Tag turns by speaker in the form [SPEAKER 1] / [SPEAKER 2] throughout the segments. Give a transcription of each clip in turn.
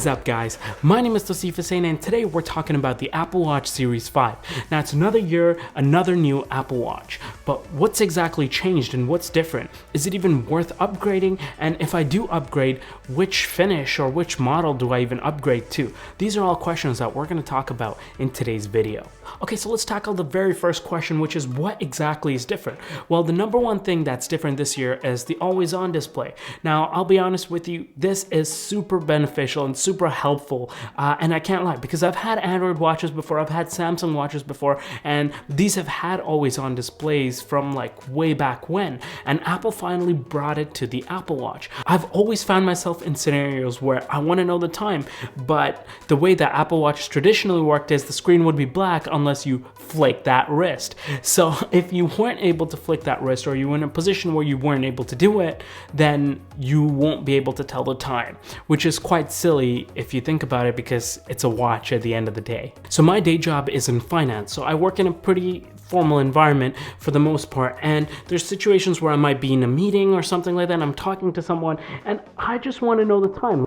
[SPEAKER 1] is up, guys? My name is Tausif Hussain, and today we're talking about the Apple Watch Series 5. Now, it's another year, another new Apple Watch, but what's exactly changed and what's different? Is it even worth upgrading? And if I do upgrade, which finish or which model do I even upgrade to? These are all questions that we're going to talk about in today's video. Okay, so let's tackle the very first question, which is what exactly is different? Well, the number one thing that's different this year is the always-on display. Now, I'll be honest with you, this is super beneficial and super helpful, and I can't lie, because I've had Android watches before, I've had Samsung watches before, and these have had always-on displays from like way back when, and Apple finally brought it to the Apple Watch. I've always found myself in scenarios where I want to know the time, but the way that Apple Watch traditionally worked is the screen would be black unless you flick that wrist. So if you weren't able to flick that wrist, or you were in a position where you weren't able to do it, then you won't be able to tell the time, which is quite silly if you think about it, because it's a watch at the end of the day. So my day job is in finance, so I work in a pretty formal environment for the most part, and there's situations where I might be in a meeting or something like that, and I'm talking to someone and I just want to know the time,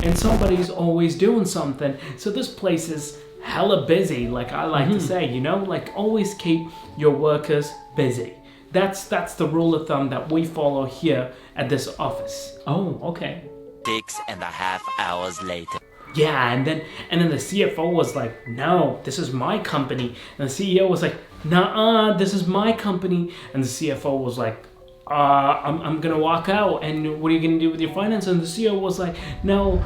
[SPEAKER 1] and somebody's always doing something. So this place is hella busy, like I like to say, you know, like always keep your workers busy. That's the rule of thumb that we follow here at this office. Oh, okay.
[SPEAKER 2] 6.5 hours later.
[SPEAKER 1] Yeah, and then the CFO was like, no, this is my company. And the CEO was like, nah, this is my company. And the CFO was like, I'm gonna walk out, and what are you gonna do with your finance? And the CEO was like, no.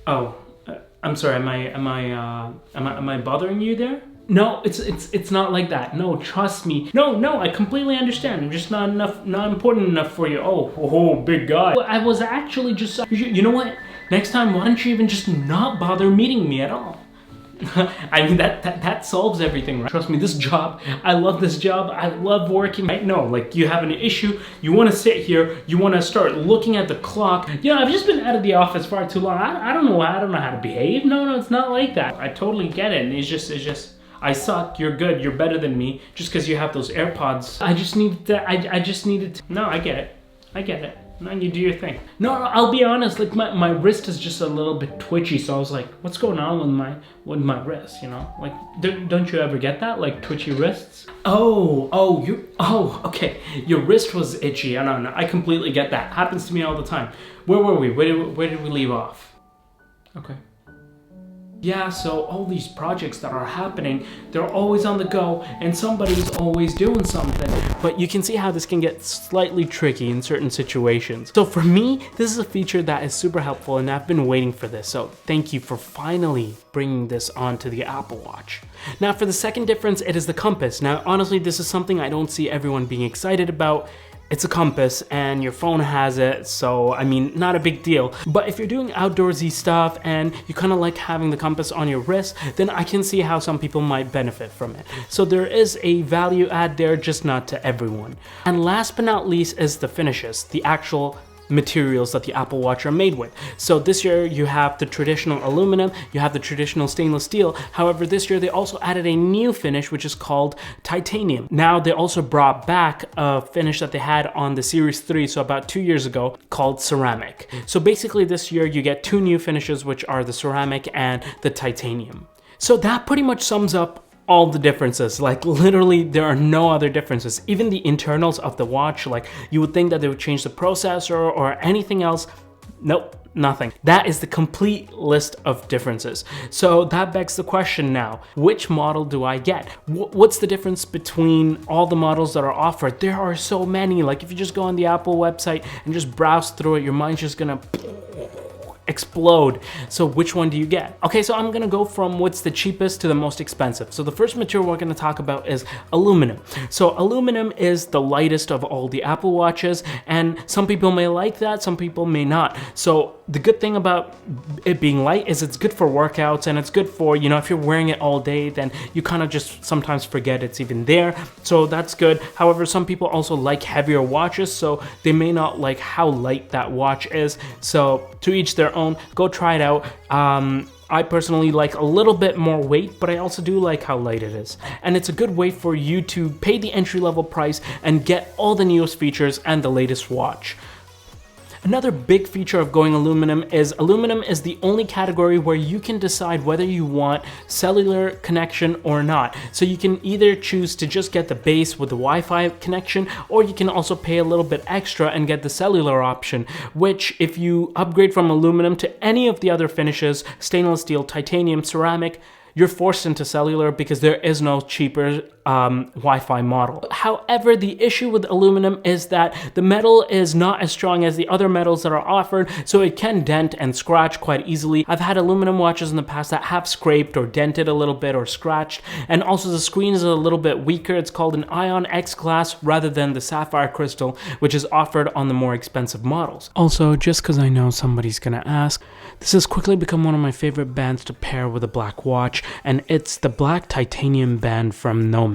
[SPEAKER 1] Oh, I'm sorry, am I bothering you there? No, it's not like that. No, trust me. No, I completely understand. I'm just not important enough for you. Oh, big guy. I was actually just, you know what? Next time, why don't you even just not bother meeting me at all? I mean, that solves everything, right? Trust me, this job, I love this job. I love working. I know, like, you have an issue, you want to sit here, you want to start looking at the clock. You know, I've just been out of the office far too long. I don't know how to behave. No, it's not like that. I totally get it. And it's just. I suck, you're good, you're better than me, just because you have those AirPods. I just needed to, no, I get it. No, you do your thing. No, I'll be honest, like my wrist is just a little bit twitchy, so I was like, what's going on with my wrist, you know? Like, don't you ever get that, like twitchy wrists? Okay, your wrist was itchy. No, I completely get that. Happens to me all the time. Where were we? Where did we leave off? Okay. Yeah, so all these projects that are happening, they're always on the go, and somebody's always doing something. But you can see how this can get slightly tricky in certain situations. So for me, this is a feature that is super helpful, and I've been waiting for this. So thank you for finally bringing this onto the Apple Watch. Now for the second difference, it is the compass. Now honestly, this is something I don't see everyone being excited about. It's a compass and your phone has it, so I mean, not a big deal. But if you're doing outdoorsy stuff and you kind of like having the compass on your wrist, then I can see how some people might benefit from it. So there is a value add there, just not to everyone. And last but not least is the finishes, the actual materials that the Apple Watch are made with. So this year you have the traditional aluminum, you have the traditional stainless steel. However, this year they also added a new finish, which is called titanium. Now they also brought back a finish that they had on the Series 3, so about 2 years ago, called ceramic. So basically this year you get two new finishes, which are the ceramic and the titanium. So that pretty much sums up all the differences. Like literally there are no other differences. Even the internals of the watch, like you would think that they would change the processor or anything else. Nope, nothing. That is the complete list of differences. So that begs the question now, which model do I get? What's the difference between all the models that are offered? There are so many. Like if you just go on the Apple website and just browse through it, your mind's just gonna explode. So which one do you get? Okay, so I'm gonna go from what's the cheapest to the most expensive. So the first material we're gonna talk about is aluminum. So aluminum is the lightest of all the Apple Watches, and some people may like that, some people may not. So the good thing about it being light is it's good for workouts, and it's good for, you know, if you're wearing it all day, then you kind of just sometimes forget it's even there. So that's good. However, some people also like heavier watches, so they may not like how light that watch is. So to each their own. Go try it out. I personally like a little bit more weight, but I also do like how light it is. And it's a good way for you to pay the entry-level price and get all the newest features and the latest watch. Another big feature of going aluminum is the only category where you can decide whether you want cellular connection or not. So you can either choose to just get the base with the Wi-Fi connection, or you can also pay a little bit extra and get the cellular option, which if you upgrade from aluminum to any of the other finishes, stainless steel, titanium, ceramic, you're forced into cellular because there is no cheaper Wi-Fi model. However, the issue with aluminum is that the metal is not as strong as the other metals that are offered, so it can dent and scratch quite easily. I've had aluminum watches in the past that have scraped or dented a little bit or scratched, and also the screen is a little bit weaker. It's called an Ion X class rather than the sapphire crystal, which is offered on the more expensive models. Also, just because I know somebody's gonna ask, this has quickly become one of my favorite bands to pair with a black watch, and it's the black titanium band from Nomad.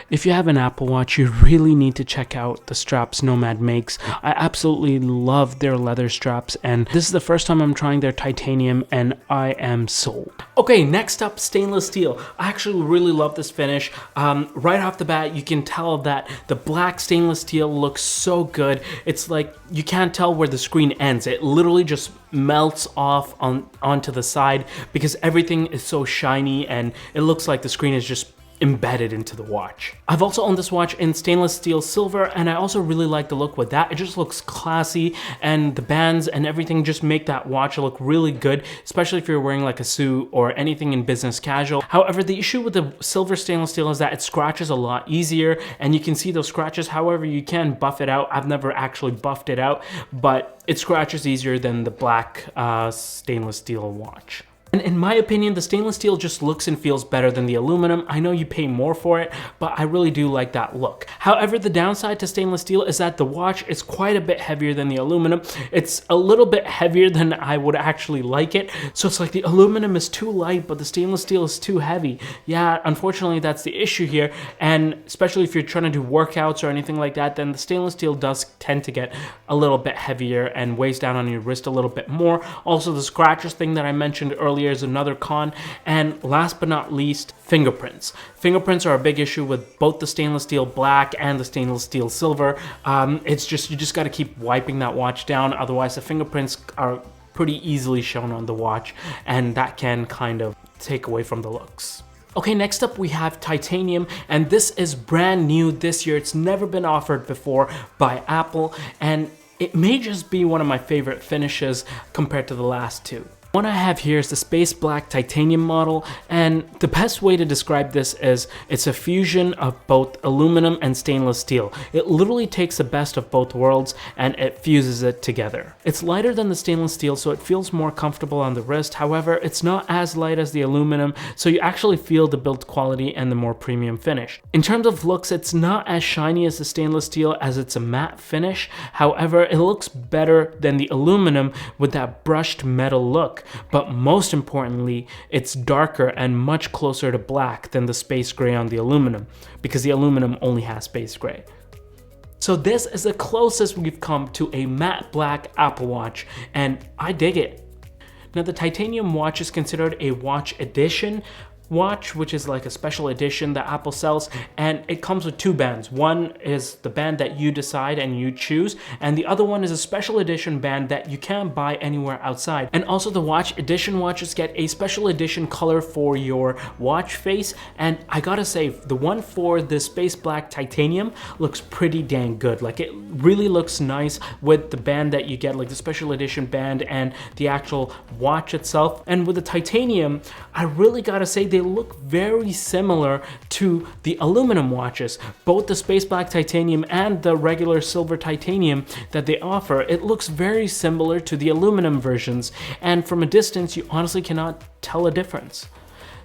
[SPEAKER 1] If you have an Apple Watch, you really need to check out the straps Nomad makes. I absolutely love their leather straps, and this is the first time I'm trying their titanium, and I am sold. Okay, next up, stainless steel. I actually really love this finish. Right off the bat, you can tell that the black stainless steel looks so good. It's like you can't tell where the screen ends. It literally just melts off onto the side because everything is so shiny, and it looks like the screen is just embedded into the watch. I've also owned this watch in stainless steel silver, and I also really like the look with that. It just looks classy, and the bands and everything just make that watch look really good, especially if you're wearing like a suit or anything in business casual. However, the issue with the silver stainless steel is that it scratches a lot easier, and you can see those scratches. However, you can buff it out. I've never actually buffed it out, but it scratches easier than the black stainless steel watch. And in my opinion, the stainless steel just looks and feels better than the aluminum. I know you pay more for it, but I really do like that look. However, the downside to stainless steel is that the watch is quite a bit heavier than the aluminum. It's a little bit heavier than I would actually like it. So it's like the aluminum is too light, but the stainless steel is too heavy. Yeah, unfortunately, that's the issue here. And especially if you're trying to do workouts or anything like that, then the stainless steel does tend to get a little bit heavier and weighs down on your wrist a little bit more. Also, the scratches thing that I mentioned earlier is another con. And last but not least, fingerprints. Fingerprints are a big issue with both the stainless steel black and the stainless steel silver. It's just, you just got to keep wiping that watch down, otherwise the fingerprints are pretty easily shown on the watch, and that can kind of take away from the looks. Okay, next up we have titanium, and this is brand new this year. It's never been offered before by Apple, and it may just be one of my favorite finishes compared to the last two. One I have here is the space black titanium model, and the best way to describe this is it's a fusion of both aluminum and stainless steel. It literally takes the best of both worlds and it fuses it together. It's lighter than the stainless steel, so it feels more comfortable on the wrist. However, it's not as light as the aluminum, so you actually feel the build quality and the more premium finish. In terms of looks, it's not as shiny as the stainless steel as it's a matte finish. However, it looks better than the aluminum with that brushed metal look. But most importantly, it's darker and much closer to black than the space gray on the aluminum, because the aluminum only has space gray. So this is the closest we've come to a matte black Apple Watch, and I dig it. Now, the titanium watch is considered a watch edition watch, which is like a special edition that Apple sells, and it comes with two bands. One is the band that you decide and you choose, and the other one is a special edition band that you can't buy anywhere outside. And also the watch edition watches get a special edition color for your watch face, and I gotta say, the one for the space black titanium looks pretty dang good. Like, it really looks nice with the band that you get, like the special edition band and the actual watch itself. And with the titanium, I really gotta say they look very similar to the aluminum watches. Both the space black titanium and the regular silver titanium that they offer, it looks very similar to the aluminum versions, and from a distance you honestly cannot tell a difference.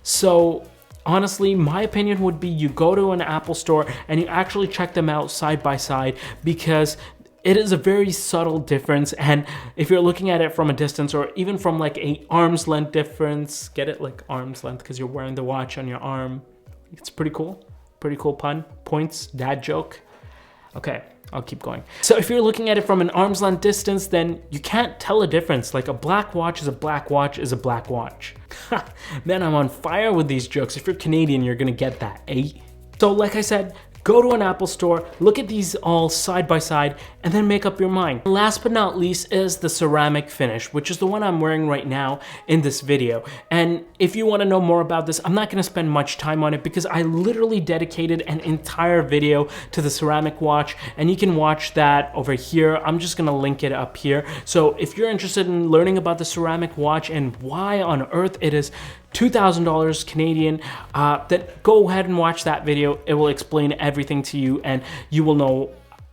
[SPEAKER 1] So honestly, my opinion would be you go to an Apple store and you actually check them out side by side, because it is a very subtle difference, and if you're looking at it from a distance or even from like a arm's length difference, get it, like arm's length because you're wearing the watch on your arm. It's pretty cool pun, points, dad joke. Okay, I'll keep going. So if you're looking at it from an arm's length distance, then you can't tell a difference. Like, a black watch is a black watch is a black watch. Man, I'm on fire with these jokes. If you're Canadian, you're gonna get that, eh? So like I said, Go to an Apple store, look at these all side by side, and then make up your mind. Last but not least is the ceramic finish, which is the one I'm wearing right now in this video. And if you want to know more about this, I'm not going to spend much time on it because I literally dedicated an entire video to the ceramic watch, and you can watch that over here. I'm just going to link it up here. So if you're interested in learning about the ceramic watch and why on earth it is $2,000 Canadian, then go ahead and watch that video. It will explain everything to you and you will know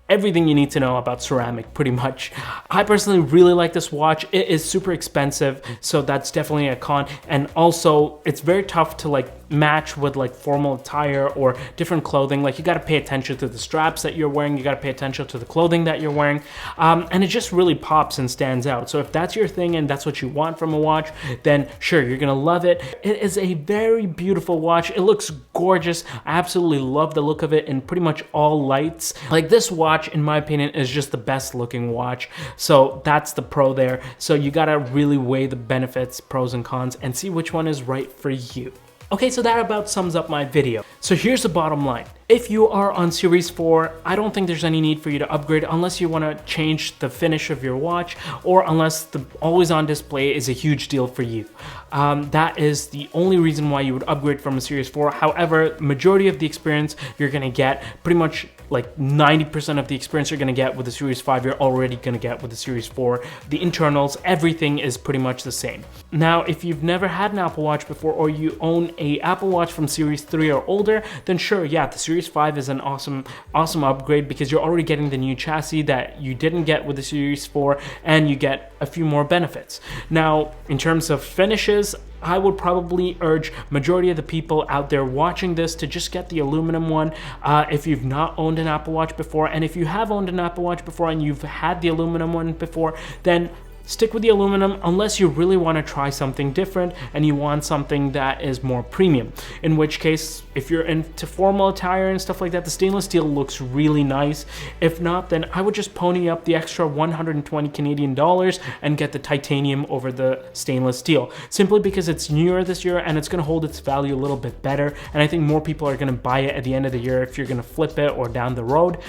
[SPEAKER 1] everything you need to know about ceramic pretty much. I personally really like this watch. It is super expensive, so that's definitely a con. And also it's very tough to like match with like formal attire or different clothing. Like you got to pay attention to the straps that you're wearing. You got to pay attention to the clothing that you're wearing. And it just really pops and stands out. So if that's your thing and that's what you want from a watch, then sure, you're gonna love it. It is a very beautiful watch. It looks gorgeous. I absolutely love the look of it in pretty much all lights. Like this watch, in my opinion, is just the best looking watch. So that's the pro there. So you gotta really weigh the benefits, pros and cons, and see which one is right for you. Okay, so that about sums up my video. So here's the bottom line. If you are on Series 4, I don't think there's any need for you to upgrade unless you want to change the finish of your watch or unless the always on display is a huge deal for you. That is the only reason why you would upgrade from a Series 4. However, majority of the experience you're going to get, pretty much like 90% of the experience you're going to get with the Series 5, you're already going to get with the Series 4. The internals, everything is pretty much the same. Now, if you've never had an Apple Watch before or you own a Apple Watch from Series 3 or older, then sure, yeah, the Series 5 is an awesome upgrade because you're already getting the new chassis that you didn't get with the Series 4 and you get a few more benefits. Now, in terms of finishes, I would probably urge majority of the people out there watching this to just get the aluminum one if you've not owned an Apple Watch before. And if you have owned an Apple Watch before and you've had the aluminum one before, then stick with the aluminum unless you really want to try something different and you want something that is more premium. In which case, if you're into formal attire and stuff like that, the stainless steel looks really nice. If not, then I would just pony up the extra 120 Canadian dollars and get the titanium over the stainless steel. Simply because it's newer this year and it's going to hold its value a little bit better. And I think more people are going to buy it at the end of the year if you're going to flip it or down the road.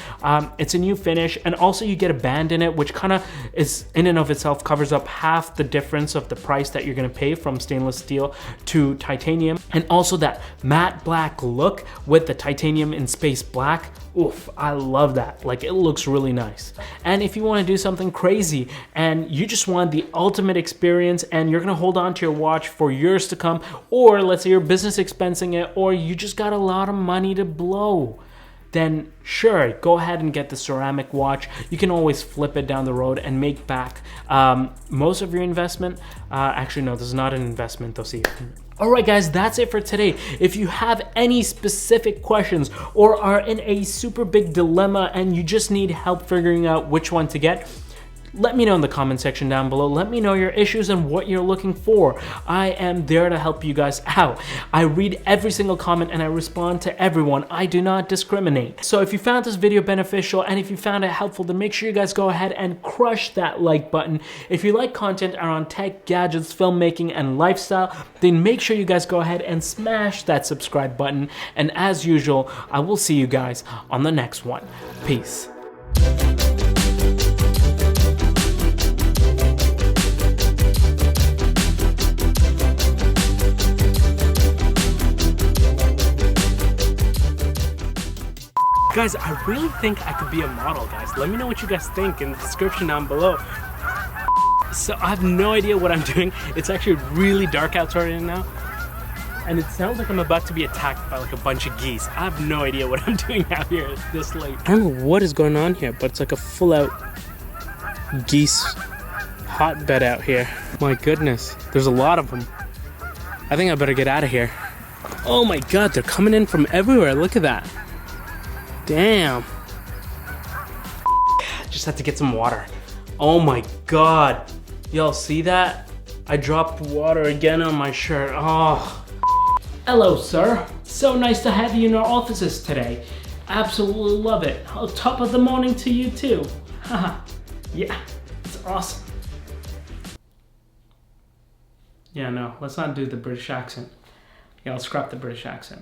[SPEAKER 1] It's a new finish, and also you get a band in it, which kind of is in and of itself covers up half the difference of the price that you're going to pay from stainless steel to titanium. And also that matte black look with the titanium in space black, oof, I love that. Like, it looks really nice. And if you want to do something crazy and you just want the ultimate experience and you're going to hold on to your watch for years to come, or let's say you're business expensing it, or you just got a lot of money to blow, then sure, go ahead and get the ceramic watch. You can always flip it down the road and make back most of your investment. Actually, no, this is not an investment, Tausif. Alright guys, that's it for today. If you have any specific questions or are in a super big dilemma and you just need help figuring out which one to get, let me know in the comment section down below. Let me know your issues and what you're looking for. I am there to help you guys out. I read every single comment and I respond to everyone. I do not discriminate. So if you found this video beneficial and if you found it helpful, then make sure you guys go ahead and crush that like button. If you like content around tech, gadgets, filmmaking, and lifestyle, then make sure you guys go ahead and smash that subscribe button. And as usual, I will see you guys on the next one. Peace. Guys, I really think I could be a model, guys. Let me know what you guys think in the description down below. So I have no idea what I'm doing. It's actually really dark outside right now. And it sounds like I'm about to be attacked by like a bunch of geese. I have no idea what I'm doing out here this late. I don't know what is going on here, but it's like a full out geese hotbed out here. My goodness, there's a lot of them. I think I better get out of here. Oh my God, they're coming in from everywhere. Look at that. Damn. Just had to get some water. Oh my God. Y'all see that? I dropped water again on my shirt. Oh. Hello, sir. So nice to have you in our offices today. Absolutely love it. Oh, top of the morning to you too. Haha. Yeah, it's awesome. Yeah, no, let's not do the British accent. Yeah, I'll scrap the British accent.